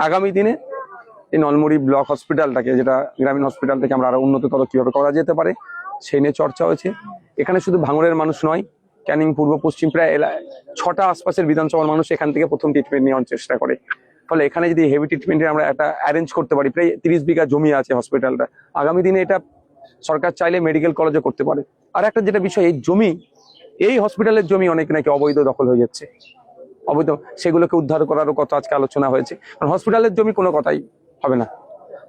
আগামী দিনে এই নলমুড়ি ব্লক হসপিটালটাকে, যেটা গ্রামীণ হসপিটাল থেকে আমরা আরো উন্নততর কিভাবে করা যেতে পারে সেই নিয়ে চর্চা হয়েছে। এখানে শুধু ভাঙড়ের মানুষ নয়, ক্যানিং পূর্ব পশ্চিম প্রায় 6টা আশপাশের বিধানসভার মানুষ এখান থেকে প্রথম ট্রিটমেন্ট নেওয়ার চেষ্টা করে। ফলে এখানে যদি হেভি ট্রিটমেন্টের আমরা একটা অ্যারেঞ্জ করতে পারি, প্রায় 30 বিঘা জমি আছে হসপিটালটা, আগামী দিনে এটা সরকার চাইলে মেডিকেল কলেজও করতে পারে। আর একটা যেটা বিষয়, এই জমি, এই হসপিটালের জমি অনেক নাকি অবৈধ দখল হয়ে যাচ্ছে, অবৈধ, সেগুলোকে উদ্ধার করারও কথা আজকে আলোচনা হয়েছে। কারণ হসপিটালের জমি কোনো কথাই হবে না,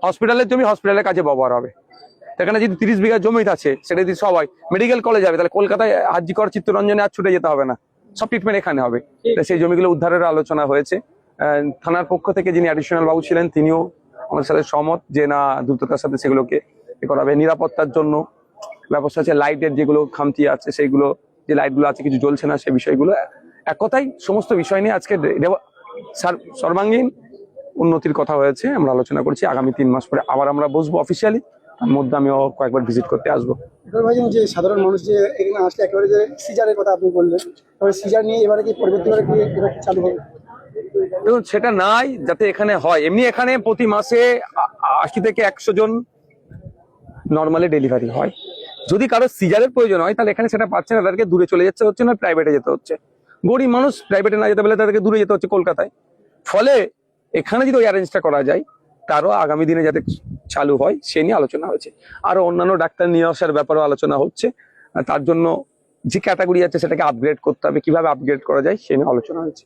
হসপিটালের জমি হসপিটালের কাজে ব্যবহার হবে। এখানে যদি 30 বিঘা জমি আছে, সেটা যদি সবাই মেডিকেল কলেজ যাবে, তাহলে কলকাতায় হাজিকর চিত্তরঞ্জনে আর ছুটে যেতে হবে না, সব ট্রিটমেন্ট এখানে হবে। সেই জমিগুলো উদ্ধারের আলোচনা হয়েছে। থানার পক্ষ থেকে যিনি অ্যাডিশনাল বাবু ছিলেন তিনিও আমাদের সাথে সহমত যে না, দ্রুততার সাথে সেগুলোকে করা হবে। নিরাপত্তার জন্য ব্যবস্থা আছে, লাইটের যেগুলো খামতি আছে সেইগুলো, যে লাইটগুলো আছে কিছু জ্বলছে না, সেই বিষয়গুলো, এক কথায় সমস্ত বিষয় নিয়ে আজকে সর্বাঙ্গীন উন্নতির কথা হয়েছে, আমরা আলোচনা করছি। আগামী 3 মাস পরে আবার আমরা বসবো অফিসিয়ালি, তার মধ্যে আমিও কয়েকবার ভিজিট করতে আসবো। যে সাধারণ মানুষ যে এখানে আসলে একেবারে যে সিজারের কথা আপনি বললেন, তবে সিজার নিয়ে এবারে কি পরবর্তী চালু হবে? দেখুন, সেটা নাই যাতে এখানে হয়। এমনি এখানে প্রতি মাসে 80 থেকে 100 জন নর্মালি ডেলিভারি হয়। যদি কারো সিজারের প্রয়োজন হয় তাহলে এখানে সেটা পাচ্ছে না, তাদেরকে দূরে চলে যেতে হচ্ছে, না প্রাইভেটে যেতে হচ্ছে। গরিব মানুষ প্রাইভেটে না যেতে পারলে তাদেরকে দূরে যেতে হচ্ছে কলকাতায়। ফলে এখানে যদি ওই অ্যারেঞ্জটা করা যায়, তারও আগামী দিনে যাতে চালু হয় সে নিয়ে আলোচনা হয়েছে। আরো অন্যান্য ডাক্তার নিয়ে আসার ব্যাপারেও আলোচনা হচ্ছে। তার জন্য যে ক্যাটাগরি আছে সেটাকে আপগ্রেড করতে হবে, কিভাবে আপগ্রেড করা যায় সে নিয়ে আলোচনা হয়েছে।